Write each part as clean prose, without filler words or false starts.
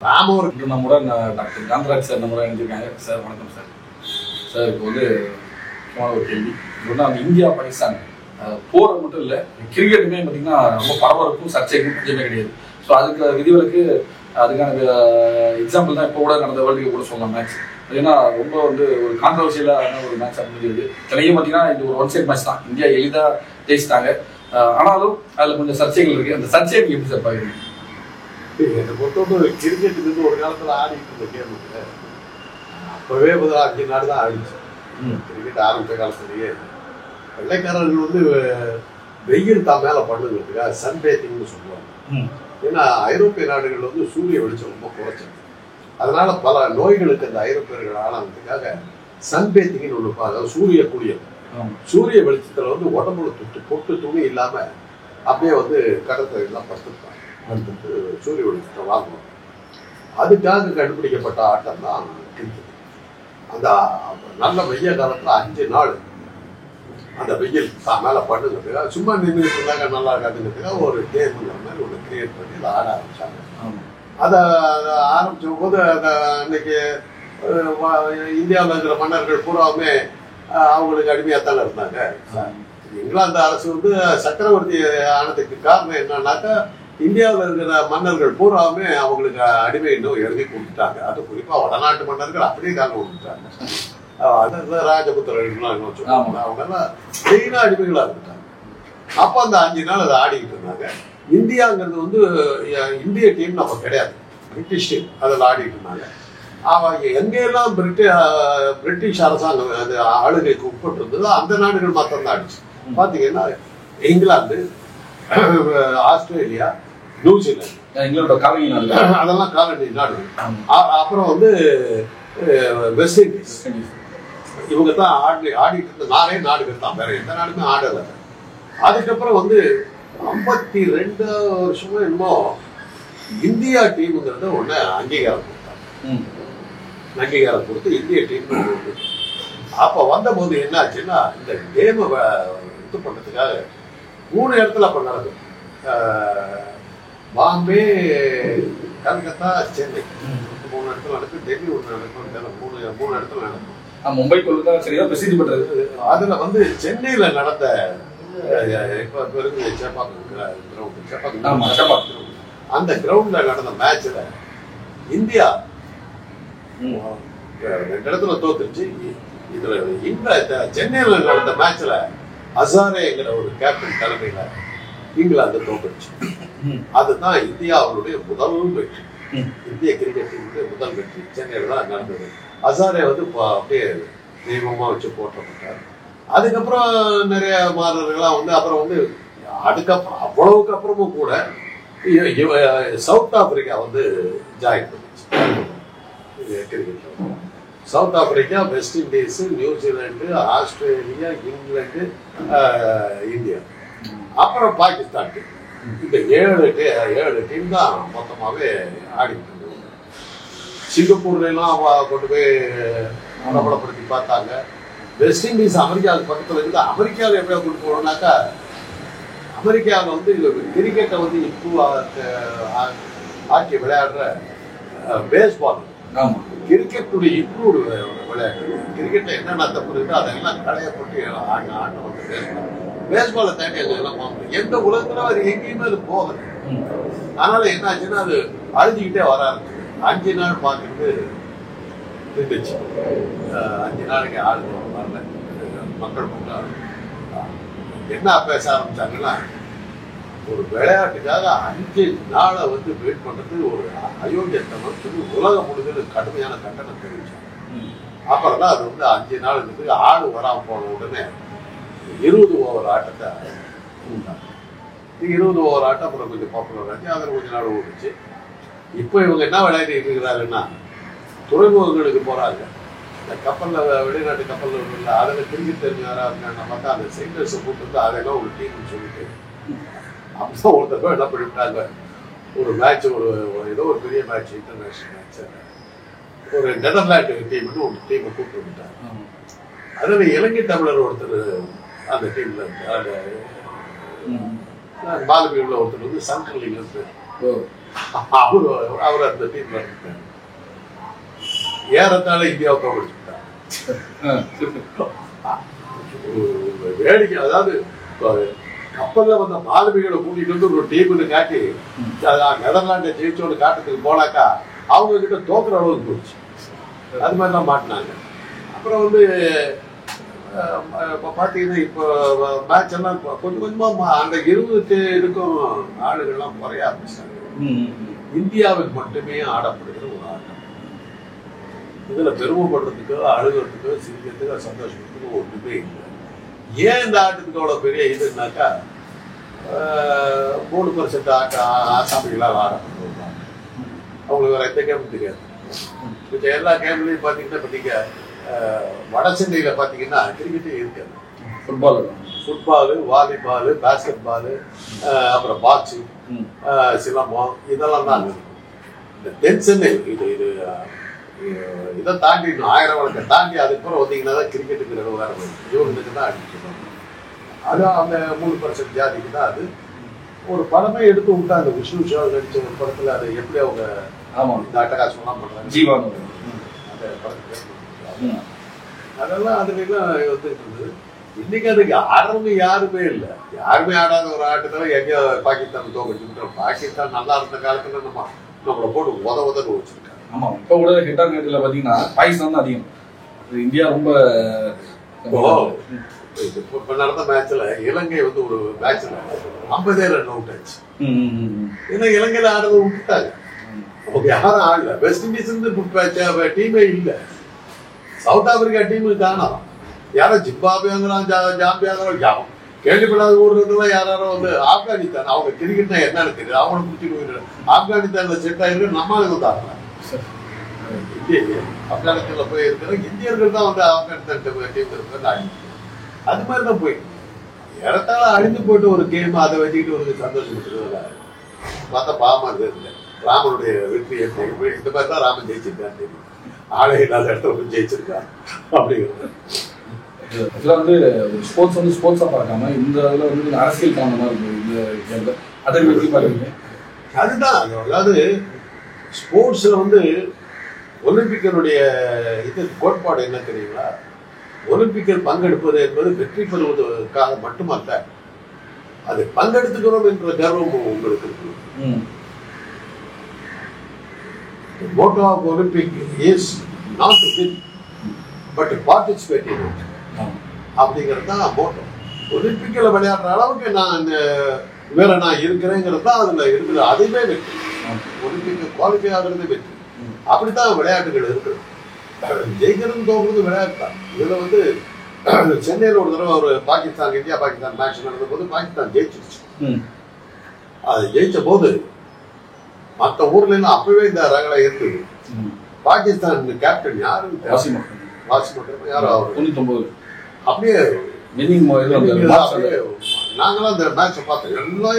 நம்முடன் doctor Kantharaj sir நம்மளோட இணைஞ்சிருக்காங்க. சார் வணக்கம் சார். சார் இப்போ வந்து ஒரு கேள்வி. இப்போ இந்தியா பாகிஸ்தான் போர் மட்டும் இல்லை, கிரிக்கெட்டுமே பார்த்தீங்கன்னா ரொம்ப பரபரப்பும் சர்ச்சைக்கும் பஞ்சமே கிடையாது. ஸோ அதுக்கு விதிவிலக்கு அதுக்கான எக்ஸாம்பிள் தான் இப்போ கூட நடந்த வேர்ல்டு கப் கூட சொல்லலாம் மேட்ச். ஏன்னா ரொம்ப வந்து ஒரு கான்ட்ரவர்சியலான ஒரு மேட்ச் அமைஞ்சிருக்கு. இத்தனையும் பார்த்தீங்கன்னா இது ஒரு ஒன் சைட் மேட்ச் தான், இந்தியா எளிதாக ஜெயிச்சிட்டாங்க. ஆனாலும் அதில் கொஞ்சம் சர்ச்சைகள் இருக்குது. அந்த சர்ச்சையை நீங்கள் எப்படி சார் பார்க்குறீங்க? என்னை பொறுத்தவரை கிரிக்கெட்டுக்கு ஒரு காலத்தில் ஆடிட்டு இருந்த கேம் இல்லை. அப்பவே முதல்ல 5 நாடு தான் ஆடிச்சு கிரிக்கெட் ஆரம்பித்த காலத்துலேயே. வெள்ளைக்காரர்கள் வந்து வெயில் தான் மேலே பண்ணுங்கிறதுக்காக சன் பேத்திங்னு சொல்லுவாங்க. ஏன்னா ஐரோப்பிய நாடுகள் வந்து சூரிய வெளிச்சம் ரொம்ப குறைச்சது. அதனால பல நோய்களுக்கு அந்த ஐரோப்பியர்கள் ஆளானதுக்காக சன் பேத்திங்னு ஒன்று, அதாவது சூரிய குளியல். சூரிய வெளிச்சத்தில் வந்து உடம்புல பொட்டு துணி இல்லாமல் அப்படியே வந்து கடற்கரை எல்லாம் படுத்துருப்பாங்க. அடுத்து சூரிய வெளிச்சத்தை வாங்கணும். அதுக்காக கண்டுபிடிக்கப்பட்ட ஆட்டம் தான் கிரிக்கெட். அந்த நல்ல வெய்ய காலத்தில் 5 நாள் அந்த வெயில் மேலே பண்ணுங்கிறதுக்காக சும்மா நின்றுட்டு இருந்தாங்க, நல்லா இருக்காதுங்கிறதுக்காக ஒரு கேம்ங்கிற மாதிரி ஒன்று கிரியேட் பண்ணி அதை ஆட ஆரம்பிச்சாங்க. அதை ஆரம்பிச்ச போது அன்னைக்கு இந்தியாவில் இருக்கிற மன்னர்கள் பூராவுமே அவங்களுக்கு அடிமையாகத்தானே இருந்தாங்க. இங்கிலாந்து அரசு வந்து சக்கரவர்த்தி ஆனதுக்கு காரணம் என்னன்னாக்கா, இந்தியாவில் இருக்கிற மன்னர்கள் பூராவுமே அவங்களுக்கு அடிமை இன்னும் எழுதி கொடுத்துட்டாங்க. அது குறிப்பாக வடநாட்டு மன்னர்கள் அப்படியே காரணம் கொடுத்துட்டாங்க. அது ராஜபுத்திரர்கள்லாம் சொல்லுவாங்க, அவங்கெல்லாம் மெயினாக அடிமைகளாக இருந்துட்டாங்க. அப்போ அந்த 5 நாள் அதை ஆடிக்கிட்டு இருந்தாங்க. இந்தியாங்கிறது வந்து இந்திய டீம் நம்ம கிடையாது, பிரிட்டிஷ் டீம் அதில் ஆடிட்டு இருந்தாங்க. அவங்க எங்கெல்லாம் பிரிட்டிஷ் அரசாங்கம் அது ஆளுகைக்கு உட்பட்டு இருந்ததோ அந்த நாடுகள் மாத்திரம் தான் ஆடிச்சு. பார்த்தீங்கன்னா இங்கிலாந்து, ஆஸ்திரேலியா, நியூசிலாந்து அதெல்லாம் காலனி நாடுகள். அப்புறம் வந்து வெஸ்ட் இண்டீஸ், இவங்க தான் ஆடிட்டு இருந்த 4 நாடுகள் தான், வேற எந்த நாடுமே ஆடலை. அதுக்கப்புறம் வந்து 52 வருஷமா என்னமோ இந்தியா டீமுங்கிறத ஒன்று அங்கீகாரம் கொடுத்தாங்க. அங்கீகாரம் கொடுத்து இந்திய டீம். அப்போ வந்தபோது என்ன ஆச்சுன்னா, இந்த கேமை இது பண்ணுறதுக்காக 3 இடத்துல அப்போ நடக்கும். பாம்பே, கல்கத்தா, சென்னை 3 இடத்துல நடக்கும். டெல்லி ஒன்று நடக்கும். 3 இடத்துல நடக்கும். மும்பைக்குள்ள சரியா பிரசித்தி பெற்றது. அதுல வந்து சென்னையில நடந்த அந்த கிரவுண்ட்ல நடந்த மேட்ச்ல இந்தியா 2 இடத்துல தோத்துருச்சு. இதுல இந்த சென்னையில நடந்த மேட்ச்ல ஹசாரேங்கிற ஒரு கேப்டன் தலைமையில இங்கிலாந்து தோத்துருச்சு. அதுதான் இந்தியாவுடைய முதல் வெற்றி, இந்திய கிரிக்கெட் டீமுடைய முதல் வெற்றி சென்னையில தான் நடந்தது. ஹசாரே வந்து அப்படியே தெய்வமா வச்சு போற்றப்பட்டார். அதுக்கப்புறம் நிறைய மாணவர்கள்லாம் வந்து அப்புறம் வந்து அதுக்கப்புறம் அவ்வளவுக்கு அப்புறமும் கூட சவுத் ஆப்பிரிக்கா வந்து ஜாயின் பண்ணிச்சு கிரிக்கெட்ல. South Africa, west Indies, New Zealand, Australia, England, India, அப்புறம் பாகிஸ்தான் டீம். இந்த 7 டீம் தான் மொத்தமாகவே ஆடிட்டு இருந்தது. சிங்கப்பூர்ல எல்லாம் கொண்டு போய் பிரபலப்படுத்தி பார்த்தாங்க. வெஸ்ட் இண்டீஸ் அமெரிக்காவுக்கு பக்கத்துல இருந்து அமெரிக்காவில் எப்படியா கொண்டு போனோம்னாக்கா, அமெரிக்காவில் வந்து கிரிக்கெட்டை வந்து இம்ப்ரூவ் ஆக்கி விளையாடுற பேஸ்பால், கிரிக்கெட்டுடைய இம்ப்ரூவ்டு விளையாட்டு. கிரிக்கெட்டை என்னென்ன தப்பு இருக்கோ அதெல்லாம் களையப்பட்டு ஆட்டம் வந்து பேஸ்பால். பேஸ்பாலை தாண்டி அதெல்லாம் எந்த உலகத்துல அது எங்கேயுமே அது போகல. அதனால என்ன ஆச்சுன்னா அது அழுதுகிட்டே வர ஆரம்பிச்சு. 5 நாள் பார்த்துட்டு இருந்துச்சு. 5 நாளைக்கு ஆளுங்க வரல. மக்கள் என்ன பேச ஆரம்பிச்சாங்கன்னா, ஒரு விளையாட்டுக்காக 5 நாளை வந்து வெயிட் பண்றது ஒரு அயோக்கியத்தனம் சொல்லி உலகம் முழுவதும் கடுமையான கண்டனம் தெரிவிச்சாங்க. அப்புறம் தான் அது வந்து 5 நாள் இருந்ததுக்கு ஆடு வராமல் போன உடனே 20 ஓவர் ஆட்டத்தை கொடுத்தாங்க. 20 ஓவர் ஆட்டம் அப்புறம் கொஞ்சம் பாப்புலர் ஆச்சு. அதில் கொஞ்ச நாள் ஓடிச்சு. இப்போ இவங்க என்ன விளையாடிட்டு இருக்கிறாருன்னா, துறைமுகங்களுக்கு போறாங்க. இந்த கப்பலில், வெளிநாட்டு கப்பலில் இல்லை, அதில் கிரிக்கெட் தெரிஞ்சு யாராவது பார்த்தா அந்த சைண்டர்ஸை கூப்பிட்டு வந்து அதெல்லாம் ஒரு டீம்னு சொல்லிட்டு அப்போ ஒருத்தர் என்ன பண்ணிவிட்டாங்க. ஒரு மேட்ச், ஏதோ ஒரு பெரிய மேட்ச், இன்டர்நேஷனல் மேட்ச், ஒரு நெதர்லாண்டு டீம்னு ஒரு டீமை கூப்பிட்டு வந்துட்டாங்க. அதில் இலங்கை தமிழர் ஒருத்தர் அந்த டீம்ல இருந்தார். மாலவியில் ஒருத்தர் வந்து சங்கர்லிங்க பேர். அவர் அந்த டீம்ல இருந்தார். ஏறத்தாழ இந்தியாவை தோற்கடிச்சுட்டார். வேடிக்கை, அதாவது கப்பல்ல வந்த மாலுமிகளை கூட்டிட்டு வந்து ஒரு டீம்னு காட்டி நெதர்லாண்டை ஜெயிச்சோன்னு காட்டுறதுக்கு போனாக்கா அவங்க கிட்ட தோக்குற அளவுக்கு போச்சு. அது மாதிரிலாம் மாட்டினாங்க. அப்புறம் வந்து இப்போ பார்த்தீங்கன்னா இப்போ மேட்ச் எல்லாம் கொஞ்சம் கொஞ்சமா அந்த 20 இருக்கும் ஆளுகள்லாம் குறைய ஆரம்பிச்சாங்க. இந்தியாவுக்கு மட்டுமே ஆடப்படுகிற ஒரு ஆட்டம். இதுல பெருமைப்படுறதுக்கோ அழுகிறதுக்கோ சிரிக்கிறதுக்கோ சந்தோஷப்படுறதுக்கோ ஒன்றுமே இல்லை. ஏன் இந்த ஆட்டத்துக்கு அவ்வளோ பெரிய இதுனாக்கா 3% ஆசாமிகளால் ஆடப்படுவாங்க. அவங்களுக்கு வேற எந்த கேமும் தெரியாது. இப்போ எல்லா கேம்லையும் பார்த்தீங்கன்னா இப்போ நீங்கள் வட சென்னையில் பார்த்தீங்கன்னா கிரிக்கெட்டே இருக்காது. ஃபுட்பாலு, வாலிபாலு, பேஸ்கெட் பாலு, அப்புறம் பாக்ஸிங், சிலம்பம், இதெல்லாம் தான் இருக்கும். இந்த தென் சென்னை இதை தாண்டி 1000 வழக்கை தாண்டி அதுக்கப்புறம் வந்தீங்கன்னா தான் கிரிக்கெட்டுக்கு விவகாரம் இவங்களுக்கு தான் அடிச்சுக்கணும். அது அந்த 3% ஜாதிக்கு தான். அது ஒரு படமே எடுத்து விட்டாங்க. விஷ்ணு ஷா நடிச்ச ஒரு படத்துல அதை எப்படி அவங்க இந்த அட்டகாசம்லாம் பண்றாங்க. ஜீவானு அந்த படத்துக்கு அதெல்லாம் அதுலாம் வந்துட்டு இருந்தது. இன்னைக்கு அதுக்கு ஆடுறவங்க யாருமே இல்லை. யாருமே ஆடாத ஒரு ஆட்டத்துல எங்க பாகிஸ்தான் தோக்கடிச்சுட்டோம். பாகிஸ்தான் நல்லா இருந்த காலத்துல நம்மளை போட்டு உதவுன்னு வச்சிருக்காங்க. ஆமா, இப்ப கூட ஹிட்டார் நேரத்தில் பாத்தீங்கன்னா பாகிஸ்தான் தான் அதிகம். இந்தியா ரொம்ப இப்ப நடந்த மேட்ச்ல இலங்கை வந்து ஒரு மேட்ச்ல 50 ரன் அவுட் ஆச்சு. ஏன்னா இலங்கையில ஆடுறத விட்டுட்டாங்க. அவங்க யாரும் ஆடல. வெஸ்ட் இண்டீஸ் இருந்து டீமே இல்ல. சவுத் ஆப்பிரிக்கா டீமு காணோம். யாரோ ஜிம்பாப்வேங்கிறான், ஜாம்பியாங்கிறோம், கேள்விப்படாத ஊர்லாம் யாரோ வந்து ஆப்கானிஸ்தான். அவங்க கிரிக்கெட்னா என்னன்னு தெரியுது. அவங்களை பிடிச்சிட்டு ஆப்கானிஸ்தான்ல செட் ஆயிருக்கு. நம்மளுக்கு வந்து ஆடலாம். ஆப்கானிஸ்தான்ல போய் இருக்கிற இந்தியர்கள் தான் வந்து ஆப்கானிஸ்தான் டீம் இருக்கு. அது மாதிரிதான் போய் இடத்தால அழிந்து போயிட்டு ஒரு கேம் அதை வச்சுக்கிட்டு ஒரு சந்தோஷப்பட்டு பார்த்தா பாவமா இருக்கு. ராமனுடைய வெற்றி இந்த மாதிரி தான் ராமன் ஜெயிச்சிருக்கான்னு தெரியும். ஆளே இல்லாத இடத்துல போய் ஜெயிச்சிருக்கான் அப்படிங்கிறது. வந்து ஸ்போர்ட்ஸ் வந்து ஸ்போர்ட்ஸா பார்க்காம இந்த இதுல வந்து அரசியல் காரணமா இருக்கு. இந்த அதை பற்றி பாருங்க. அதுதான், அதாவது ஸ்போர்ட்ஸ்ல வந்து ஒலிம்பிக்கனுடைய இது கோட்பாடு என்ன தெரியுங்களா? ஒலிம்பிக்கில் பங்கெடுப்பது என்பது வெற்றி பெறுவதற்காக மட்டுமல்ல, அது பங்கெடுத்துக்கிறோம் என்ற கர்வம் உங்களுக்கு இருக்கு. The motto of Olympic is not to win, but to participate in it. அப்படிங்கிறது தான் மோட்டோ. ஒலிம்பிக்கில் விளையாடுற அளவுக்கு நான் வேற நான் இருக்கிறேங்கிறது தான் அதுல இருக்குது. அதுவே வெற்றி. ஒலிம்பிக் குவாலிஃபை ஆகிறது வெற்றி. அப்படித்தான் விளையாட்டுகள் இருக்குது. ஜெயிக்கிறது தோக்குறது விளையாட்டு தான். இதுல வந்து சென்னையில் ஒரு தடவை ஒரு பாகிஸ்தான் இந்தியா பாகிஸ்தான் மேட்ச் நடந்த போது பாகிஸ்தான் ஜெயிச்சிருச்சு. அது ஜெயிச்ச போது மற்ற ஊர்ல எல்லாம் அப்பவே இந்த ரகலை இருந்தது. பாகிஸ்தான் கேப்டன் யாரும் யாரோ 99 அப்படியே நாங்களாம் அந்த மேட்சை பார்த்தோம். எல்லாம்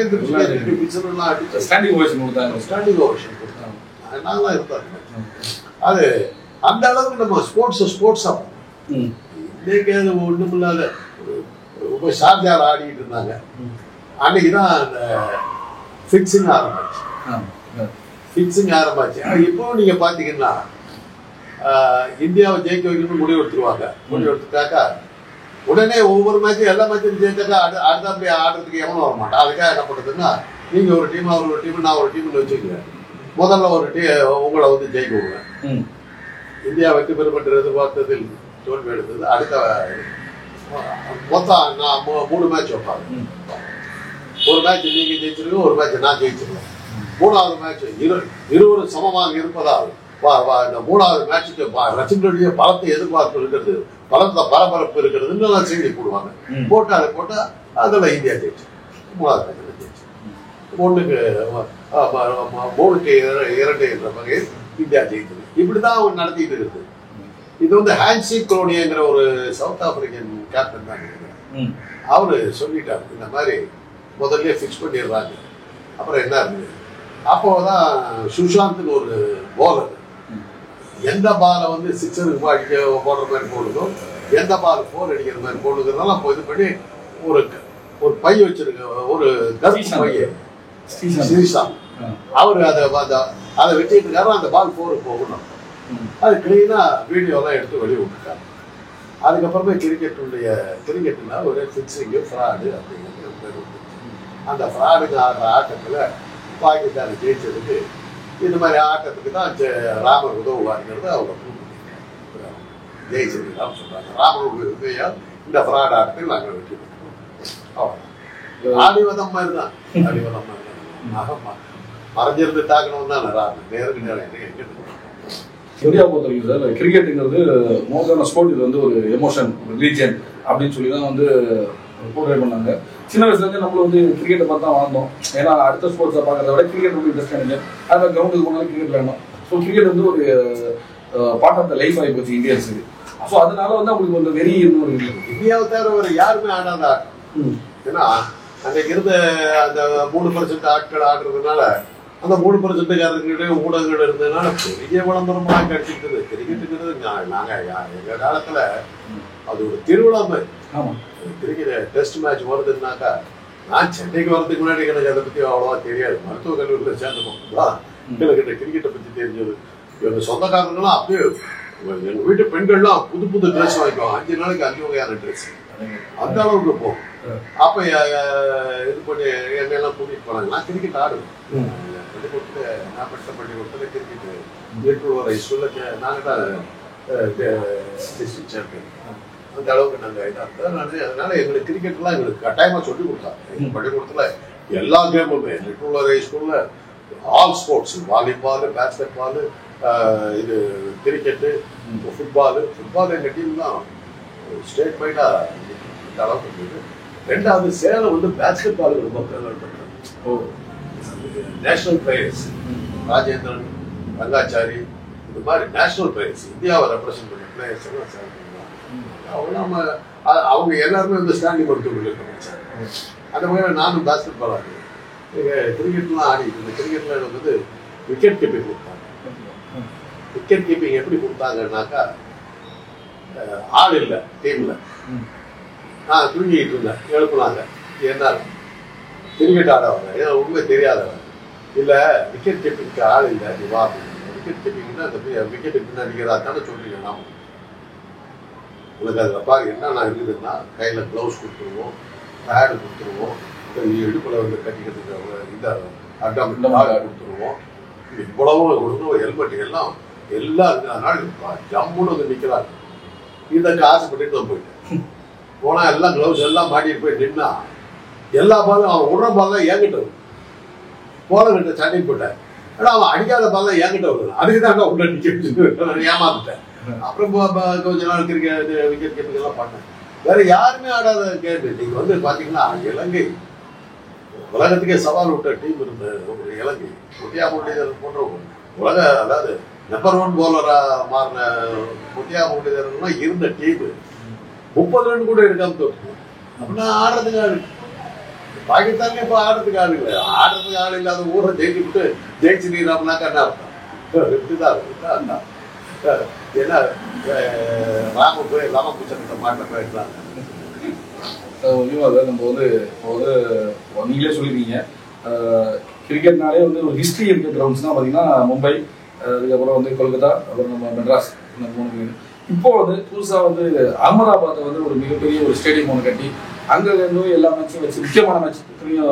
ஸ்டாண்டிங் ஓவேஷன் கொடுத்தாங்க. நாங்களாம் இருந்தாங்க. அது அந்த அளவுக்கு நம்ம ஸ்போர்ட்ஸா இன்னைக்கு அது ஒண்ணும் இல்லாத ரொம்ப ஷார்ஜால ஆடிட்டு இருந்தாங்க. அன்னைக்குதான் அந்த ஃபிக்ஸிங் ஆரம்பிச்சு. இப்போ நீங்க பாத்தீங்கன்னா இந்தியாவை ஜெயிக்க வைக்கணும்னு முடிவு எடுத்துருவாங்க. முடிவு எடுத்துட்டாக்கா உடனே ஒவ்வொரு மேட்சும் எல்லா மேட்சும் ஜெயிச்சாக்கா அடுத்த ஆடுறதுக்கு எவனும் வர மாட்டான். அதுக்காக என்ன பண்றதுன்னா, நீங்க ஒரு டீம் அவர் ஒரு டீம் நான் ஒரு டீம்னு வச்சுக்கிறேன். முதல்ல ஒரு உங்களை வந்து ஜெயிக்க விடுவேன். இந்தியா வெற்றி பெறும் எதிர்பார்த்ததில் தோல்வி எடுத்தது. அடுத்த மொத்தம் நான் 3 மேட்ச் வைப்பாங்க. ஒரு மேட்ச் நீங்க ஜெயிச்சிருக்கோம், ஒரு மேட்ச் நான் ஜெயிச்சிருக்கேன். 3வது மேட்ச் இருவரும் சமமாக இருப்பதால் இந்த 3வது மேட்சுக்கு ரசிகர்களுடைய பலத்தை எதிர்பார்ப்பு இருக்கிறது, பலத்த பரபரப்பு இருக்கிறதுன்னு செய்தி போடுவாங்க. போட்டு அதை போட்டா அதுல இந்தியா ஜெயிச்சு 3வது மேட்ச்ல ஜெயிச்சு 3-2 என்ற வகையில் இந்தியா ஜெயிச்சது. இப்படிதான் அவங்க நடத்திட்டு இருக்குது. இது வந்து ஹான்சி குளோனியாங்கிற ஒரு சவுத் ஆப்பிரிக்கன் கேப்டன் தான். அவரு சொல்லிட்டாரு இந்த மாதிரி முதல்ல பிக்ஸ் பண்ணிடுறாங்க. அப்புறம் என்ன இருந்தது, அப்போதான் சுஷாந்த்னு ஒரு போலர் எந்த பாலை வந்து சிக்ஸருக்கு அடிக்க போடுற மாதிரி போடுதோ, எந்த பால் 4 அடிக்கிற மாதிரி போடுறதுனால அப்போ இது பண்ணி ஒரு பை வச்சிருக்க, ஒரு கருப்பு பைய ஸ்ரீசாந்த் அவர் அதை வச்சுட்டு இருக்காரு. அந்த பால் 4 போகணும். அது கிளீனா வீடியோலாம் எடுத்து வெளியே விட்டுருக்காரு. அதுக்கப்புறமே கிரிக்கெட்னா ஒரு ஃபிக்ஸிங்கு ஃப்ராடு அப்படிங்கிறது பேர் உண்டு. அந்த ஃப்ராடுங்க ஆடுற ஆட்டத்தில் பாகிஸ்தான் ஜெயிச்சதுக்கு இந்த மாதிரி ஆட்டத்துக்கு தான் ராமர் உதவுவாருங்கிறது அவங்க ப்ரூவ் பண்ணியிருக்காங்க. ஜெயிச்சதுதான் சொல்றாங்க. ராமர் உதவியால் இந்த ஃப்ராட் ஆட்டத்தில் நாங்கள் வெற்றி பெற்றோம். அவ்வளோதான். அடிவதம் மாதிரி தான். அடிவதம் மாதிரி தான். மறைஞ்சிருந்து தாக்கணும் தான் ராமர் நேருக்கு நேரம் எங்க இந்தியா பொறுத்த வரைக்கும் சார் கிரிக்கெட்டுங்கிறது மோஸ்டான ஸ்போர்ட். இது வந்து ஒரு எமோஷன், ஒரு ரிலீஜியன் அப்படின்னு சொல்லி தான் வந்து போர்ட்ரேட் பண்ணாங்க. சின்ன வயசுலேருந்து நம்மளும் வந்து கிரிக்கெட்டை பார்த்து தான் வாழ்ந்தோம். ஏன்னா அடுத்த ஸ்போர்ட்ஸை பார்க்கறத விட கிரிக்கெட் ரொம்ப இன்ட்ரெஸ்ட் எனக்கு. அது கிரவுண்டுக்கு போனாலும் கிரிக்கெட் விளையாடணும். ஸோ கிரிக்கெட் வந்து ஒரு பார்ட் ஆஃப் த லைஃப் ஆகி போச்சு இந்தியன்ஸுக்கு. ஸோ அதனால வந்து அவங்களுக்கு வந்து வெறி இன்னொரு இந்தியாவை தவிர ஒரு யாருமே ஆடாத ஆட்டம். ஏன்னா அன்னைக்கு இருந்த அந்த 3% ஆட்கள் ஆடுறதுனால அந்த 3%காரர்களுடைய ஊடகங்கள் இருந்ததுனால பெரிய விளம்பரமாக கிடைச்சிட்டு கிரிக்கெட்டுங்கிறது எங்க காலத்துல அது ஒரு திருவிழா மாதிரி. கிரிக்கெட் டெஸ்ட் மேட்ச் வருதுன்னாக்கா நான் சென்னைக்கு வர்றதுக்கு முன்னாடி எனக்கு அதை பத்தி அவ்வளவா தெரியாது. மருத்துவக் கல்லூரியில் சேர்ந்துப்போம். எனக்கு கிரிக்கெட்டை பத்தி தெரிஞ்சது. எங்க சொந்தக்காரங்களாம் அப்படியே எங்க வீட்டு பெண்கள்லாம் புது ட்ரெஸ் வாங்கிக்குவோம். 5 நாளைக்கு 5 வகையான ட்ரெஸ் அந்த அளவுக்கு போகும். அப்ப இது பண்ணி என்னெல்லாம் கூட்டிட்டு போனாங்க. நான் கிரிக்கெட் ஆடுவேன். பள்ளிக்கூடத்துல நான் படித்த பள்ளிக்கூடத்துல கிரிக்கெட் ஸ்கூல்ல நாங்க தான் டிஸ்ட்ரிக்ட் சாம்பியன். அந்த அளவுக்கு நாங்க இதாக இருந்தோம். அதனால எங்களுக்கு கிரிக்கெட்லாம் எங்களுக்கு கட்டாயமா சொல்லி கொடுத்தாங்க. எங்க பள்ளிக்கூடத்துல எல்லா கேமுமே லிட்டல் ஸ்கூல்ல all sports, volleyball, basket ball, இது கிரிக்கெட்டு, ஃபுட்பால் எங்க டீம் தான் ஸ்டேட் வைடா இந்த அளவுக்கு இருந்தது. 2வது சேலம் வந்து பேஸ்கெட் பாலுக்கு ரொம்ப ஃபேவர் பண்றாங்க. நேஷனல் பிளேயர்ஸ் ராஜேந்திரன், ரங்காச்சாரி, இந்த மாதிரி நேஷனல் பிளேயர்ஸ் இந்தியாவை ரெப்ரசென்ட் பண்ண பிளேயர்ஸ் எல்லாம் சேலம் அவங்க எல்லாருமே வந்து ஸ்டாண்டிங் கொடுத்து அந்த மாதிரி நானும் பேஸ்கெட் பால் ஆடுவேன். கிரிக்கெட்லாம் ஆடிட்டு இந்த கிரிக்கெட்ல எனக்கு வந்து விக்கெட் கீப்பிங் கொடுத்தாங்க. விக்கெட் கீப்பிங் எப்படி கொடுத்தாங்கன்னாக்கா ஆள் இல்லை டீம்ல. நான் தூங்கிட்டு இருந்தேன். எழுப்புனாங்க. என்ன கிரிக்கெட் ஆடவங்க ஏன்னா உண்மை தெரியாதவங்க இல்ல விக்கெட் கீப்பிங்க்கு ஆள் இல்லை நீ வா. விக்கெட் கீப்பிங்னா அந்த விக்கெட்டுக்கு பின்னாடிக்கிறதா தானே சொல்றீங்க. நாம உனக்கு அதில் பாரு என்னென்ன இருக்குதுன்னா கையில் க்ளவுஸ் கொடுத்துருவோம், பேடு கொடுத்துருவோம், இடுப்பில் வந்து கட்டிக்கிறதுக்கு இந்த அட்டம் கொடுத்துருவோம், இவ்வளவும் கொடுத்துருவோம், ஹெல்மெட் எல்லாம் அதனால ஜம்முன்னு வந்து நிற்கிறாங்க. இதற்கு ஆசைப்பட்டுட்டு தான் போயிட்டேன். போனால் எல்லாம் க்ளவுஸ் எல்லாம் மாட்டிட்டு போய் நின்னா எல்லா பாலும் அவன் விடுற பால்லாம் ஏங்கிட்ட வரும். போலங்கிட்ட சண்டைக்கு போட்டேன். ஆனால் அவன் அடிக்காத பால்லாம் ஏங்கிட்ட வருது. அதுக்கு தான் உள்ள நிற்க ஏமாந்துட்டேன். அப்புறம் கொஞ்ச நாள் விக்கெட் கீப்பிங்கெல்லாம் பண்ணேன். வேற யாருமே ஆடாத கேட்டு நீங்க வந்து பாத்தீங்கன்னா இலங்கை உலகத்துக்கே சவால் விட்ட டீம் இருந்த ஒரு இலங்கை முத்தியா முரளிதரன் போன்ற உலக அதாவது நம்பர் 1 போலரா மாறின முத்தியா முரளிதரன் இருந்த டீம் 30 ரன் கூட எடுக்காம தோற்று. அப்படின்னா ஆடுறதுக்கு ஆடு பாகிஸ்தான்ல இப்ப ஆடுறதுக்கு ஆடு இல்லை. ஆடுறதுக்கு ஆள் இல்லாத ஊரை ஜெயிச்சு விட்டு ஜெயிச்சு நீராம்னாக்கா என்ன அர்த்தம்? இப்படிதான் ஏன்னா ராம போய் ராம புத்தகத்தை மாட்ட போயிடலாம். நம்ம வந்து நீங்களே சொல்லிருக்கீங்க கிரிக்கெட்னாலே வந்து ஒரு ஹிஸ்டரி இருக்க கிரவுண்ட்ஸ்னா பார்த்தீங்கன்னா மும்பை, அதுக்கப்புறம் வந்து கொல்கத்தா, அப்புறம் நம்ம மெட்ராஸ், இந்த 3 இப்போ வந்து புதுசாக வந்து அகமதாபாத்தை வந்து ஒரு மிகப்பெரிய ஒரு ஸ்டேடியம் ஒன்று கட்டி அங்கே இருந்து எல்லா மேட்சும் வச்சு முக்கியமான மேட்ச்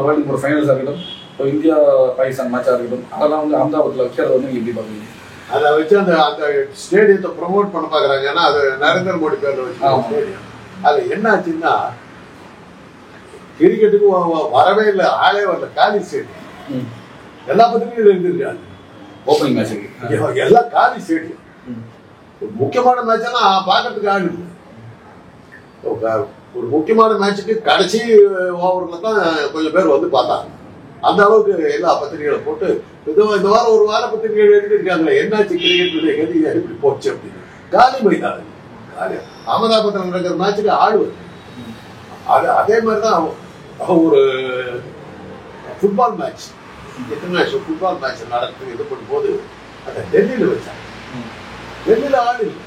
வேர்ல்டு ஒரு ஃபைனல்ஸாக இருக்கட்டும், இப்போ இந்தியா பாகிஸ்தான் மேட்சாக இருக்கட்டும், அதெல்லாம் வந்து அகமதாபாத்தில் வைக்கிறத வந்து நீங்கள் எப்படி பார்க்குறீங்க? அதை வச்சு அந்த ஸ்டேடியத்தை ப்ரொமோட் பண்ண பாக்குறாங்க. ஏன்னா அது நரேந்திர மோடி பேர்ல வச்சு ஸ்டேடியம். அது என்ன ஆச்சுன்னா கிரிக்கெட்டுக்கு வரவே இல்லை, ஆளே வரல, காலி ஸ்டேடியம். எல்லா பத்திரிகையும் எழுதிருக்காங்க ஓப்பனிங் மேட்ச் எல்லாம் காலி ஸ்டேடியம். முக்கியமான மேட்ச் எல்லாம் பாக்கிறதுக்கு ஆள் இல்லை. ஒரு முக்கியமான மேட்சுக்கு கடைசி ஓவர்ல தான் கொஞ்சம் பேர் வந்து பார்த்தாங்க. அந்த அளவுக்கு எல்லா பத்திரிகைகளை போட்டு இந்த வாரம் ஒரு வார பத்திரிகைகள் எழுதிருக்காங்களே என்னாச்சு கிரிக்கெட் கதி எப்படி போச்சு அப்படின்னு. காலி மைதானம் காலி. அகமதாபாத்தில் நடக்கிற மேட்சுக்கு ஆடுவது அதே மாதிரிதான் ஒரு football match, international football match நடத்து இது பண்ணும்போது அதை டெல்லியில வச்சாங்க. டெல்லியில ஆடு இல்லை.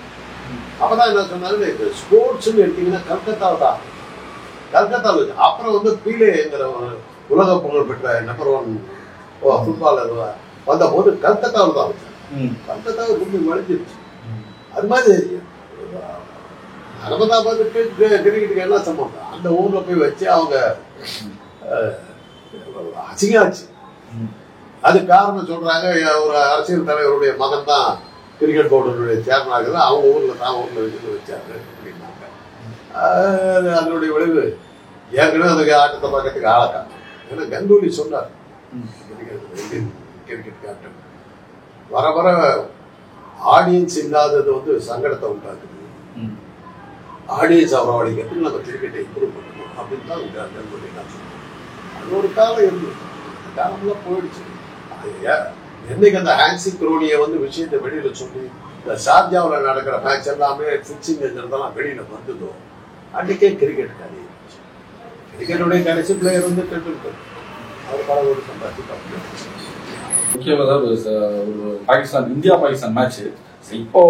அப்பதான் என்ன சொன்னாங்க, இந்த ஸ்போர்ட்ஸ்ன்னு எடுத்தீங்கன்னா கல்கத்தாவில் தான், கல்கத்தாவில் வச்சு. அப்புறம் வந்து பீலேங்கிற உலக புகழ் பெற்ற நம்பர் 1 ஃபுட்பாலர் வந்த போது கல்கத்தாவில் தான் வச்சாங்க. கல்கத்தாவை ரொம்ப வளைஞ்சிருச்சு. அது மாதிரி அகமதாபாத்துக்கு கிரிக்கெட்டுக்கு என்ன சம்பந்தம்? அந்த ஊர்ல போய் வச்சு அவங்க அசிங்காச்சு. அது காரணம் சொல்றாங்க, ஒரு அரசியல் தலைவருடைய மகன் தான் கிரிக்கெட் போர்டுடைய சேர்மனாக அவங்க ஊர்ல தான் வச்சாரு அப்படின்னாங்க. அதனுடைய விளைவு ஏற்கனவே அதுக்கு ஆட்டத்தை பார்க்கறதுக்கு ஆளக்கா. ஏன்னா கங்குலி சொன்னார் கிரிக்கெட் கேப்டன் வர வர ஆடியன்ஸ் இல்லாதது வந்து சங்கடத்தை உண்டாக்குது. ஆடியன்ஸ் வரவழைக்கிறதுக்கு நம்ம கிரிக்கெட்டை இம்ப்ரூவ் பண்ணணும் அப்படின்னு தான் கங்குலி நான் சொன்னேன். அது ஒரு காலம் இருந்தது, அந்த காலம்லாம் போயிடுச்சு. என்னைக்கு அந்த ஹான்சி குரோனியை வந்து விஷயத்தை வெளியில சொல்லி இந்த ஷார்ஜாவில் நடக்கிற மேட்ச் எல்லாமே ஃபிக்ஸிங் இருக்கிறதெல்லாம் வெளியில வந்ததோ அன்றைக்கே கிரிக்கெட் கதை. கிரிக்கெட்டுடைய கடைசி பிளேயர் வந்து டெண்டுல்கர். அவர் பல ஒரு சம்பாதிச்சு முக்கியமாக ஒரு பாகிஸ்தான் இந்தியா பாகிஸ்தான் மேட்ச் இப்போ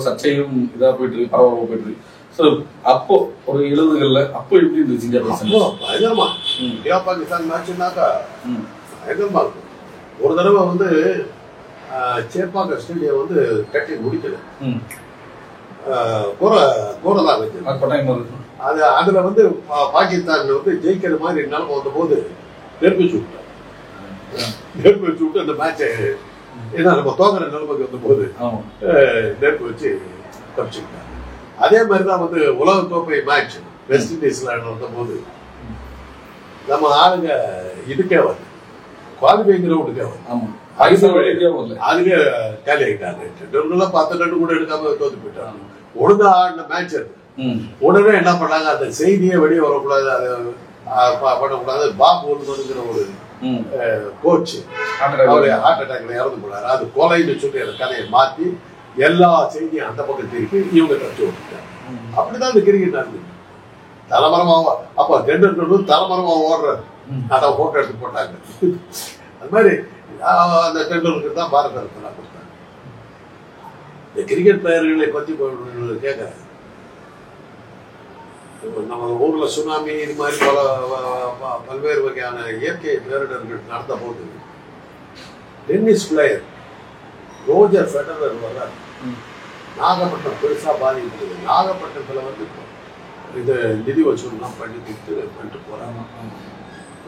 சர்ச்சையும் இதாக போயிட்டு இருக்கு, பரவாயில்ல போயிட்டு இருக்கு. ஸோ அப்போ ஒரு 70களில் அப்போ எப்படி இருந்துச்சு இந்தியா பாகிஸ்தான்? பயங்கரமா இந்தியா பாகிஸ்தான் மேட்ச்னாக்கா பயங்கரமா இருக்கும். ஒரு தடவை வந்து சேப்பாக்க ஸ்டேடியம் வந்து கட்டி முடிக்கல, கோரதான் வச்சு அது அதுல வந்து பாகிஸ்தான் வந்து ஜெயிக்கிற மாதிரி நிலைமை வந்த போது நெருப்பு வச்சு விட்டு அந்த மேட்சை ஏன்னா நம்ம தோக்கிற நிலைமைக்கு வந்த போது நெருப்பு வச்சு தப்பிச்சுக்கிட்டாங்க. அதே மாதிரிதான் வந்து உலக கோப்பை மேட்ச் வெஸ்ட் இண்டீஸ்ல நடந்த போது நம்ம ஆளுங்க இதுக்கே வந்து குவாலிஃபைங் கிரவுண்டுக்கே வந்து அதுக்கே காலி ஆகிட்டாங்க. 10 ரன் கூட எடுக்காம தோத்து போயிட்டாங்க. ஒழுங்கா ஆடின மேட்ச் அது. உடனே என்ன பண்ணாங்க, அந்த செய்தியே வெளியே வரக்கூடாது, அதை பண்ணக்கூடாது. பாப் ஒழுங்குங்கிற ஒரு கோச் அவரு ஹார்ட் அட்டாக்ல இறந்து போனாரு. அது கொலைன்னு சொல்லி அந்த கதையை மாத்தி எல்லா செய்தியும் அந்த பக்கம் திருப்பி இவங்க தச்சு விட்டுட்டாங்க. அப்படிதான் அந்த கிரிக்கெட் நடந்தது. தலைமரமா அப்ப டெண்டுல்கர் தலைமரமா ஓடுறாரு, அதான் போட்டோ எடுத்து போட்டாங்க. அது மாதிரி அந்த டெண்டுல்கர் தான் பாரத ரத்னா கொடுத்தாங்க. இந்த கிரிக்கெட் பிளேயர்களை பத்தி கேட்கறேன். நம்ம ஊர்ல சுனாமி இது மாதிரி பல்வேறு வகையான இயற்கை பேரிடர்கள் நடந்த போது டென்னிஸ் பிளேயர் ரோஜர் ஃபெடரர் வர நாகப்பட்டினம் பெருசா பாதிக்கிறது. நாகப்பட்டினத்துல வந்து இது நிதி வசூல்லாம் பண்ணி பண்ணிட்டு போறாங்க.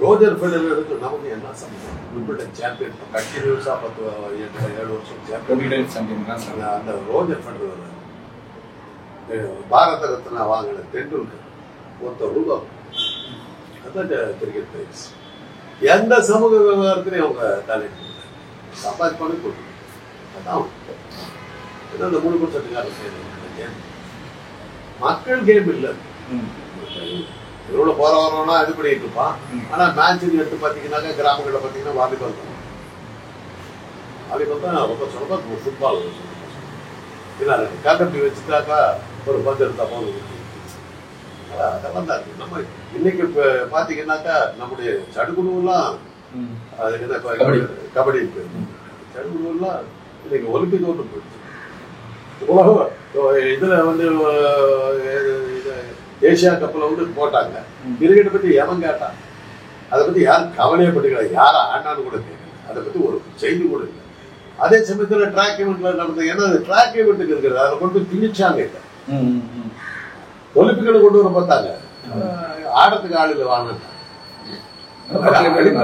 ரோஜர் ஃபெடரருக்கு நமக்கு என்ன சம்பந்தம்? விம்பிள்டன் சாம்பியன் கண்டினியூஸா 7 வருஷம் சாம்பியன். அந்த ரோஜர் ஃபெடரர் பாரத ரத்னா வாங்கின டெண்டுல்கர் ₹1 அதான் கிரிக்கெட் பிளேயர்ஸ். எந்த சமூக விவகாரத்திலையும் அவங்க டேலண்ட் சம்பாதிப்பானு கொடுத்து அதான் அந்த 3% மக்கள் கேம் இல்லை. இவரோட போற வரவனா இது பண்ணிட்டு இருப்பான். ஆனா மேட்ச் எடுத்து பாத்தீங்கன்னாக்கா கிராமங்களில் பாத்தீங்கன்னா வாலிபால் தான். வாலிபால் தான் ரொம்ப சொல்ல ஃபுட்பால் இல்லை காக்கட்டி வச்சுட்டாக்கா ஒரு பந்து எடுத்தா போதும். அதெல்லாம் தான் இருக்கு. நம்ம இன்னைக்கு இப்ப பாத்தீங்கன்னாக்கா நம்முடைய சடுகுடுலாம் கபடி சடுகுடுலாம் இன்னைக்கு ஒலிம்பிக் ஒன்று போயிடுச்சு. உலகம் இதுல வந்து ஏசியா கப்ல வந்து போட்டாங்க. கிரிக்கெட்டை பத்தி எவன் கேட்டான்? அதை பத்தி யாரும் கவலையே பட்டுக்கிறாங்க. யாரும் ஆண்டான்னு கூட கேட்கல. அதை பத்தி ஒரு செய்தி கூட இல்லை. அதே சமயத்துல ட்ராக் ஈவெண்ட்ல நடந்தது. ஏன்னா அது ட்ராக் ஈவெண்ட்டுக்கு இருக்கிறது. அதை கொண்டு திணிச்சாங்க. இல்லை ஒலிம்பிக்ல கொண்டு வர பார்த்தாங்க. ஆடத்துக்கு ஆளுல வாங்கினாங்க.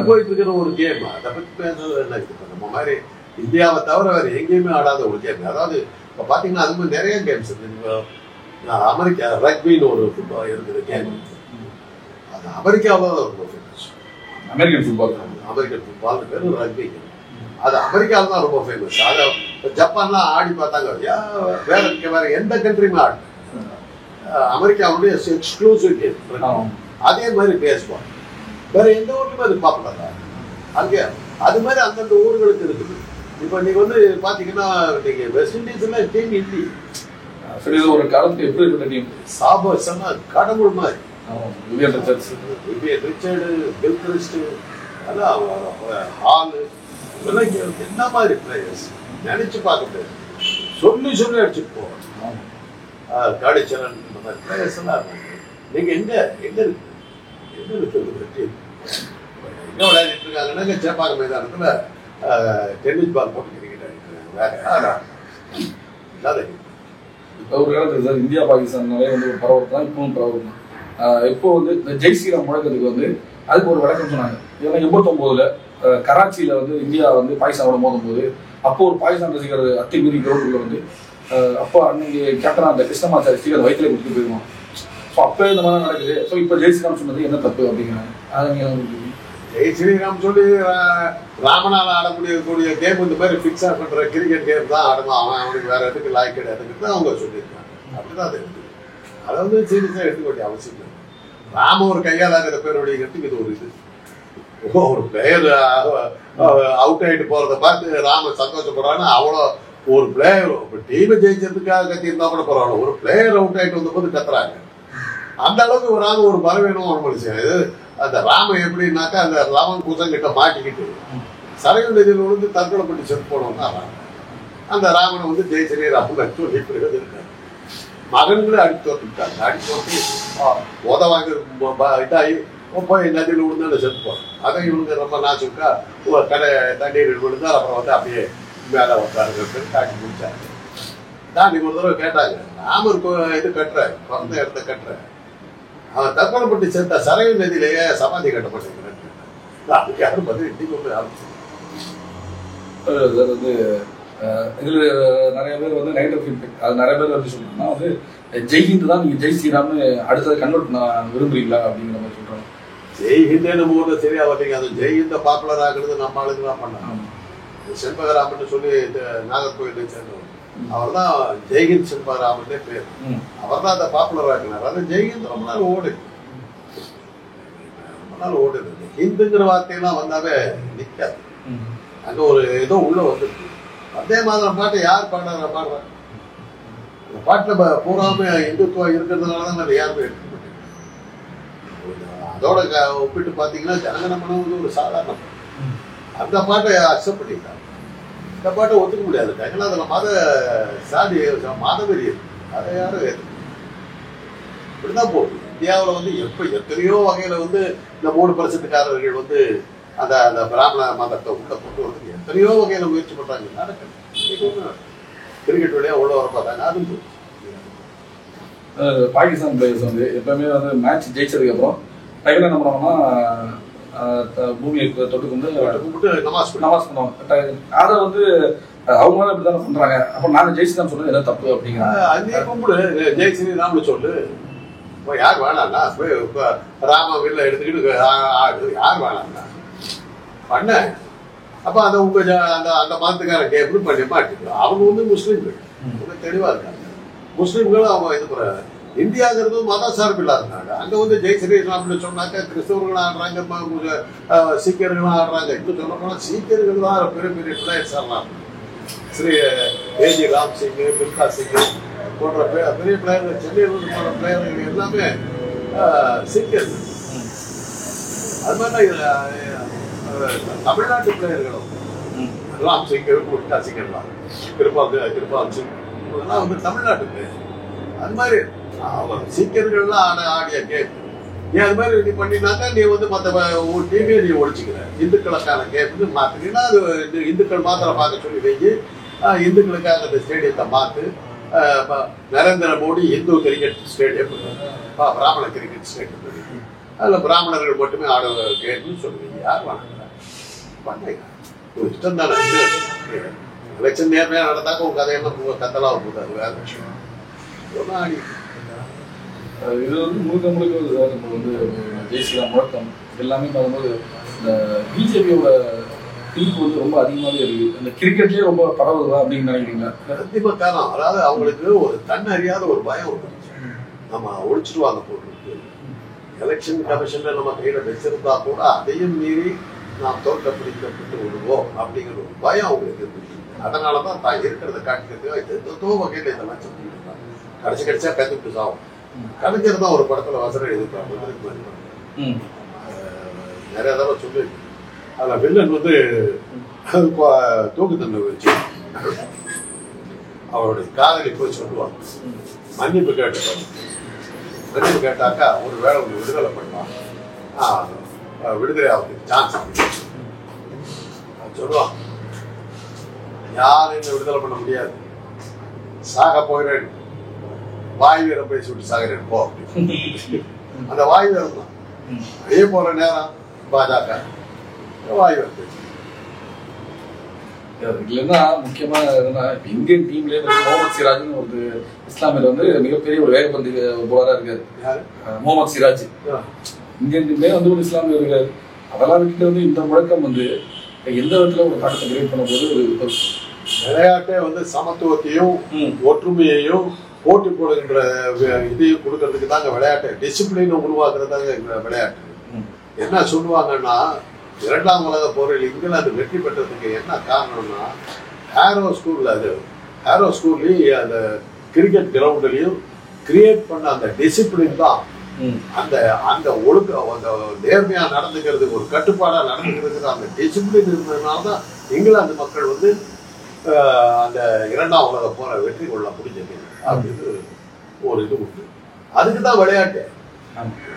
போயிட்டு இருக்கிற ஒரு கேம். அதை பத்தி பேசுறது என்ன இருக்கு? நம்ம மாதிரி இந்தியாவை தவிர வேற எங்கேயுமே ஆடாத ஒரு கேம். அதாவது இப்ப பாத்தீங்கன்னா அது மாதிரி நிறைய கேம்ஸ் இருக்கு. அமெரிக்கா ரக்பின்னு ஒரு ஃபுட்பால் இருக்குது கேம். அது அமெரிக்காவில் தான் ரொம்ப ஃபேமஸ். அமெரிக்கன் ஃபுட்பால் பேரு ரக்பி. அது அமெரிக்காவில் தான் ரொம்ப ஃபேமஸ். அதை ஜப்பான்லாம் ஆடி பார்த்தாங்க. வேற எந்த கண்ட்ரியுமே ஆடு. அமெரிக்காவுடைய எக்ஸ்க்ளூசிவ் கேம். அதே மாதிரி பேஸ்பால் வேற எந்த ஊர்லயுமே அது பாப்புலர். அங்கே அது மாதிரி அந்தந்த ஊர்களுக்கு இருக்குது. இப்ப நீங்க வந்து பாத்தீங்கன்னா நீங்க வெஸ்ட் இண்டீஸ்ல டீம் இந்தி ஒரு காலத்துக்கு எப்படி டீம் சாபஸ் கடவுள் மாதிரி. விவியன் ரிச்சர்டு, பில் கிறிஸ்ட், அதான் ஹால், என்ன மாதிரி பிளேயர்ஸ் நினைச்சு பார்க்க முடியாது. சொல்லி அடிச்சுட்டு போவோம். காடிச்சரன் இந்த மாதிரி பிளேயர்ஸ் எல்லாம் நீங்க எங்க இருக்கு எங்க விளையாடிட்டு இருக்காங்கன்னா சேப்பாக்கம் மைதானத்துல டென்னிஸ் பால் போட்டு கிரிக்கெட் ஆடிட்டு இருக்காங்க. வேற இப்போ ஒரு காலத்துல சார் இந்தியா பாகிஸ்தான்னாலே வந்து ஒரு பரவல் தான், இப்பவும் பரவல் தான். இப்போ வந்து இந்த ஜெய் ஸ்ரீராம் முழக்கத்துக்கு வந்து அதுக்கு ஒரு விளக்கம் சொன்னாங்க. ஏன்னா 89ல் கராச்சியில வந்து இந்தியா வந்து பாகிஸ்தானோட மோதும் போது அப்போ ஒரு பாகிஸ்தான் ரசிகர் அத்துமீறி கிரௌண்டுக்குள்ள வந்து அப்போ அன்னைக்கு கேப்டனா அந்த கிருஷ்ணமாச்சாரி ஸ்ரீகர் வயிற்றுல கொடுத்துட்டு போயிருவோம். ஸோ அப்போ இந்த மாதிரி நடக்குது. ஸோ இப்போ ஜெய் ஸ்ரீராம் சொன்னது என்ன தப்பு அப்படிங்கிறாங்க. அதை நீங்கள் ஜெய் ஸ்ரீராம் சொல்லி ராமனால ஆடக்கூடிய கேம் இந்த மாதிரி பிக்ஸ் பண்ற கிரிக்கெட் கேம் தான் ஆடணும், அவனுக்கு வேற எதுக்கு லாய்க் கிடையாதுன்னு தான் அவங்க சொல்லியிருக்காங்க. அப்படிதான் அது இருக்கு. அதை வந்து சீரியஸா எடுத்துக்க வேண்டிய அவசியம் இல்லை. ராம ஒரு கையாளாகிற பேருடைய இது ஒரு இது. ஒரு பிளேயர் அவுட் ஆயிட்டு போறதை பார்த்து ராம சந்தோஷப்படுறான்னு அவ்வளோ ஒரு பிளேயர் டீமை ஜெயிச்சதுக்காக கத்தியிருந்தா கூட பரவாயில்ல, ஒரு பிளேயர் அவுட் ஆயிட்டு வந்த போது கத்துறாங்க. அந்த அளவுக்கு ஒரு ராம ஒரு பலவீனம் ஒரு மனுஷன். அந்த ராம எப்படின்னாக்கா அந்த ராமன் குசங்கிட்ட மாட்டிக்கிட்டு சரையு நதியில் விழுந்து தற்கொலை பண்ணி செத்து போனோம்னா அந்த ராமனை வந்து ஜெய் ஸ்ரீராம் சொல்லி இருக்காரு. மகன்களே அடித்து தோற்றுட்டாங்க. அடித்து தோற்று உத வாங்கி இதாகி போய் நதியில் விழுந்து செத்து போறோம். அதை இவங்க ரொம்ப நாச்சுக்கா கடை தண்ணீர் விழுந்தா அப்புறம் வந்து அப்படியே மேலே உட்காருங்க காட்டி முடிச்சாங்க. தாண்டி ஒரு தடவை கேட்டாங்க, ராமர் இது கட்டுற பிறந்த இடத்த கட்டுற அவன் தற்கொலை பண்ணி சேர்த்த சரையு நதியிலேயே சமாதி கட்டப்பட்டிருக்கிறேன். அதுக்கு யாரும் பதில் இன்னைக்கு வந்து ஆரம்பிச்சு வந்து இதுல நிறைய பேர் வந்து நெகட்டிவ் ஃபீட்பேக் அது நிறைய பேர் வந்து சொல்றாங்கன்னா வந்து ஜெய்ஹிந்த் தான் நீங்க ஜெய் ஸ்ரீராம்னு அடுத்தது கன்வெர்ட் பண்ண விரும்புறீங்களா அப்படிங்கிற மாதிரி சொல்றாங்க. ஜெய்ஹிந்தே நம்ம ஊர்ல சரியா வரீங்க. அது ஜெய்ஹிந்த பாப்புலர் ஆகுறது நம்ம ஆளுக்கு தான் பண்ணாங்க. செண்பகராமன் சொல்லி இந்த நாகர்கோயிலை சேர்ந்தவர், அவர் தான் ஜெய்ஹிந்த் செண்பகராமன் பேர். அவர் தான் அதை பாப்புலர் ஆக்கினார். அது ஜெய்ஹிந்த் ரொம்ப நாள் ஓடுது. ஹிந்துங்கிற வார்த்தையெல்லாம் வந்தாவே நிக்காது. அங்க ஒரு ஏதோ உள்ள வந்துருக்கு. அதே மாதிரி பாட்டை யார் பாடுற பாடுற அந்த பாட்டுல பூராமே இந்துத்துவம் இருக்கிறதுனாலதான் அதை யாருமே எடுக்க மாட்டேங்க. அதோட ஒப்பிட்டு பாத்தீங்கன்னா ஜனகணமன வந்து ஒரு சாதாரண அந்த பாட்டை அக்செப்ட் பண்ணிட்டாங்க. இந்த பாட்டை ஒத்துக்க முடியாது. ஏன்னா அதுல மத சாதி மதவெறி இருக்கு. அதை யாரும் ஏற்றுக்க இப்படிதான் போகுது. இந்தியாவில் வந்து எத்தனையோ வகையில வந்து இந்த 3% வந்து அந்த அந்த பிராமண மதத்தை உள்ள கொண்டு வரதுக்கு எத்தனையோ வகையில முயற்சி பண்றாங்க. நடக்குது. கிரிக்கெட் வழியா உள்ள வர பார்த்தாங்க. அதுவும் பாகிஸ்தான் பிளேயர்ஸ் வந்து எப்பவுமே வந்து மேட்ச் ஜெயிச்சதுக்கு அப்புறம் டைம்ல என்ன பண்ணுவாங்கன்னா பூமியை தொட்டு கும்பிட்டு நமாஸ் பண்ணுவாங்க. அதை வந்து அவங்க அப்படித்தானே பண்றாங்க. அப்ப நாங்க ஜெய் ஸ்ரீராம் சொல்றது என்ன தப்பு அப்படிங்கிறாங்க. அங்கே கும்பிடு ஜெய் ஸ்ரீராம்னு சொல்லு. இப்போ யார் வேணாம்னா ராம வீட்டில் எடுத்துக்கிட்டு ஆடு யார் வேணாம்னா பண்ண. அப்ப அந்த உங்க அந்த அந்த மதத்துக்கார கேப்னு பண்ணி மாட்டிக்கலாம். அவங்க வந்து முஸ்லீம்கள் ரொம்ப தெளிவா இருக்காங்க. முஸ்லீம்களும் அவங்க இது போற இந்தியாங்கிறது மத சார்பு இல்லாத நாடு. அங்க வந்து ஜெய் ஸ்ரீராம்னு சொன்னாக்க கிறிஸ்தவர்களும் ஆடுறாங்க, சீக்கியர்களும் ஆடுறாங்க. இன்னும் சொல்ல போனா சீக்கியர்கள் தான் பெரிய பெரிய பிளேயர்ஸ் ஆடலாம். ஸ்ரீ ஏஜி ராம் சிங், மில்கா சிங் போன்ற பெரிய பிளேயர்கள், சென்னையில் போன்ற பிளேயர்கள் எல்லாமே சீக்கியர்கள். அது மாதிரி தமிழ்நாட்டு பிளேயர்களும் ராம் சிங், மில்கா சிங் எல்லாம் கிருபால் சிங் இதெல்லாம் வந்து தமிழ்நாட்டு பிளேயர். அது மாதிரி சீக்கியர்கள்லாம் ஆடிய கேம். நீ அது மாதிரி நீ பண்ணினாக்கா நீ வந்து மற்ற டீமே நீ ஒழிச்சுக்கிற. இந்துக்களுக்கான கேம்னு மாத்தினா அது இந்துக்கள் மாத்திரம் பார்க்க சொல்லி வைக்கி. இந்துக்களுக்காக அந்த ஸ்டேடியத்தை மாத்து. நரேந்திர மோடி இந்து கிரிக்கெட் ஸ்டேடியம், பிராமண கிரிக்கெட் ஸ்டேடியம், அதுல பிராமணர்கள் மட்டுமே ஆட கேம்னு சொல்லுவீங்க. யார் வாங்க பண்ண இஷ்டம் தானே. எலெக்ஷன் நேர்மையா நடந்தாக்க உங்க கதையெல்லாம் கத்தலாம் போகுது. அது வேற விஷயம். இது வந்து முழுக்க சார் நம்ம வந்து ஜெய் ஸ்ரீராம் முழக்கம் எல்லாமே பார்க்கும்போது இந்த பிஜேபியோட தீர்ப்பு வந்து ரொம்ப அதிகமாகவே இருக்கு. இந்த கிரிக்கெட்லயே ரொம்ப பரவுதா அப்படின்னு நினைக்கிறீங்களா? கண்டிப்பா காரணம். அதாவது அவங்களுக்கு ஒரு தன்னறியாத ஒரு பயம் வந்துருச்சு. நம்ம ஒழிச்சிருவாங்க போட்டு எலெக்ஷன் கமிஷன்ல நம்ம கையில வச்சிருந்தா கூட அதையும் மீறி நாம் தோற்கப்பிடிக்கப்பட்டு விடுவோம் அப்படிங்கிற ஒரு பயம் அவங்களுக்கு இருந்துச்சு. அதனாலதான் தான் இருக்கிறத காட்டுறதுக்கு வகையில இதெல்லாம் சொல்லிட்டு கடைசியா கத்துக்கிட்டு சாகும். கலைஞர் தான் ஒரு படத்துல வசனம் எழுதிருப்பாங்க. நிறைய தடவை சொல்லி அதுல வில்லன் வந்து தூக்கு தண்டனை வச்சு அவருடைய காதலி போய் சொல்லுவாங்க, மன்னிப்பு கேட்டுப்பாங்க. மன்னிப்பு கேட்டாக்கா ஒரு வேலை ஒன்று விடுதலை பண்ணலாம், விடுதலை ஆகிறதுக்கு சான்ஸ் சொல்லுவான். யாரும் என்ன விடுதலை பண்ண முடியாது, சாக போகிறேன், வாய் வீரம் பேசி விட்டு சாகிறேன் போ அப்படி. அந்த வாய் வீரம் தான் வெளியே போற நேரம் பாஜக வாய் வீரம் பேசி. இல்லைன்னா முக்கியமா என்னன்னா இப்ப இந்தியன் டீம்லயே முகமது சிராஜ்னு ஒரு இஸ்லாமியர் வந்து மிகப்பெரிய ஒரு வேகப்பந்து போலரா இருக்காரு. முகமது சிராஜ் இந்தியன் டீம்லயே வந்து ஒரு இஸ்லாமியர் இருக்காரு. அதெல்லாம் விட்டுட்டு வந்து இந்த முழக்கம் வந்து எந்த விதத்துல ஒரு நாட்டை கிரியேட் பண்ணும்போது ஒரு விளையாட்டை வந்து சமத்துவத்தையும் ஒற்றுமையையும் போட்டி போடுகின்ற இதையும் கொடுக்கறதுக்கு தாங்க விளையாட்டு, டிசிப்ளினை உருவாக்குறதாங்க விளையாட்டு. என்ன சொல்லுவாங்கன்னா, 2ஆம் உலக போரில் இங்கிலாந்து வெற்றி பெற்றதுக்கு என்ன காரணம்னா, ஹேரோ ஸ்கூல்லையும் அந்த கிரிக்கெட் கிரவுண்ட்லையும் கிரியேட் பண்ண அந்த டிசிப்ளின் தான். அந்த அந்த ஒழுக்கம், அந்த நேர்மையா நடந்துக்கிறதுக்கு, ஒரு கட்டுப்பாடா நடந்துக்கிறதுக்கு அந்த டிசிப்ளின் இருந்ததுனாலதான் இங்கிலாந்து மக்கள் வந்து அந்த 2ஆம் உலக போரை வெற்றி கொள்ள முடிஞ்சது அப்படின்னு ஒரு இது உண்டு. அதுக்குதான்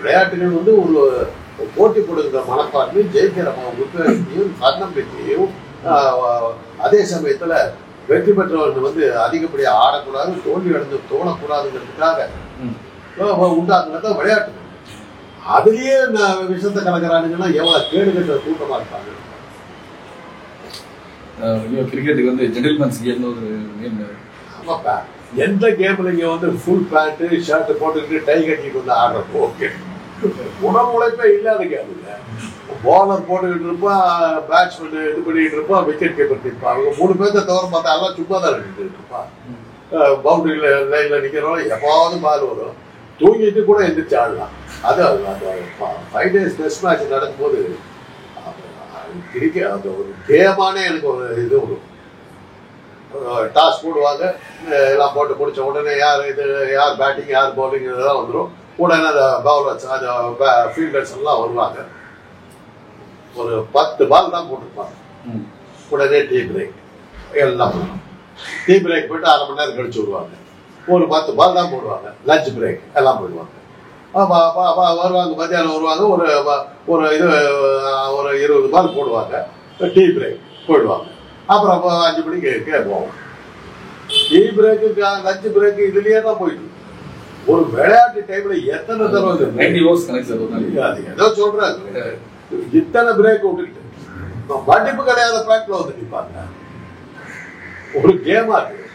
விளையாட்டுகள் வந்து ஒரு போட்டி கொடுக்கிற மனப்பான்மையும் ஜெயிக்கிற உத்வேகத்தையும் தன்னம்பிக்கையும், அதே சமயத்துல வெற்றி பெற்றவர்கள் வந்து அதிகப்படியா ஆடக்கூடாது, தோல்வி அடைந்து தோணக்கூடாதுங்கிறதுக்காக உண்டாக்குனதான் விளையாட்டு. அதுலயே விஷத்தை கலக்கிறானுங்கன்னா எவ்வளவு கேடு கட்ட கூட்டமா இருப்பாங்க. கிரிக்கெட்டுக்கு வந்து ஜென்டில்மேன்ஸ் கேம்னு ஒரு கேம். ஆமாப்பா, எந்த கேம்ல இங்க வந்து ஃபுல் பேண்ட் ஷர்ட் போட்டுக்கிட்டு டை கட்டிட்டு வந்து ஆடுறப்போ உணவு உழைப்பே இல்லாத கேமுங்க. போலர் போட்டுக்கிட்டு இருப்பான், பேட்ஸ்மேன் இது பண்ணிட்டு இருப்பான், விக்கெட் கீப்பர் நிற்பான். அவங்க 3 பேர்த்த தவிர பார்த்தா எல்லாம் சும்மா தான் நின்றுட்டு இருப்பான். பவுண்டரியில லைன்ல நிக்கிறவங்க எப்பாவது பால் வரும், தூங்கிட்டு கூட எந்திரிச்சு ஆடலாம். அது 5 days டெஸ்ட் மேட்ச் நடக்கும்போது கிரிக்கெட் அந்த ஒரு கேமானே எனக்கு ஒரு இது வரும். டாஸ் போடுவாங்க, எல்லாம் போட்டு முடிச்ச உடனே யார் பேட்டிங் யார் பவுலிங் இதெல்லாம் வந்துடும். உடனே அந்த பவுலர்ஸ் அந்த ஃபீல்டர்ஸ் எல்லாம் வருவாங்க. ஒரு 10 பால் தான் போட்டுருப்பாங்க. உடனே டீ பிரேக் எல்லாம் போடுவாங்க. டீ பிரேக் போயிட்டு 1/2 மணி நேரம் கழிச்சு வருவாங்க. ஒரு 10 பால் தான் போடுவாங்க. லஞ்ச் பிரேக் எல்லாம் போயிடுவாங்க. வருவாங்க, மத்தியானம் வருவாங்க. ஒரு 20 பால் போடுவாங்க. டீ பிரேக் போயிடுவாங்க. அப்புறம் 5 மணிக்கு கேட்போம். டீ பிரேக்கு லஞ்ச் பிரேக்கு இதுலயே தான் போயிட்டு. ஒரு விளையாட்டு டைம்ல எத்தனை தடவை ஏதோ சொல்றாங்க, இத்தனை பிரேக் விட்டுக்கிட்டு மடிப்பு கிடையாத பேக்ல வந்து நிற்பாங்க. ஒரு கேமா இருக்கு.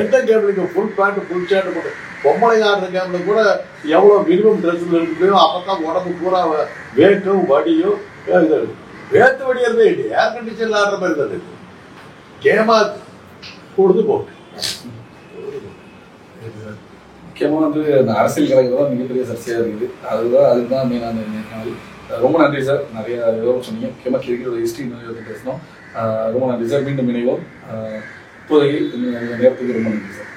எந்த கேம்ல ஃபுல் பேண்ட் ஃபுல் ஷர்ட் போட்டு பொம்பளை ஆடுற கேம்ல கூட எவ்வளவு மினிமம் ட்ரெஸ்ல இருக்குதோ அப்பதான் உடம்பு பூரா வேட்டும் வடியும். வேத்து வடியறதே இல்லை, ஏர் கண்டிஷன்ல ஆடுற மாதிரி தான் இருக்கு. கேமா கொடுத்து போட்டு முக்கியமா வந்து அந்த அரசியல் கலைகள் தான் மிகப்பெரிய சர்ச்சையா இருக்குது. அதுதான் மெயினான நாள். ரொம்ப நன்றி சார், நிறைய விவரம் சொன்னீங்க. முக்கியமாக கிரிக்கெட்டோட ஹிஸ்டரி பற்றி பேசணும். ரொம்ப நன்றி சார், மீண்டும் இணைவோம். இப்போதைக்கு நேரத்துக்கு ரொம்ப நன்றி சார்.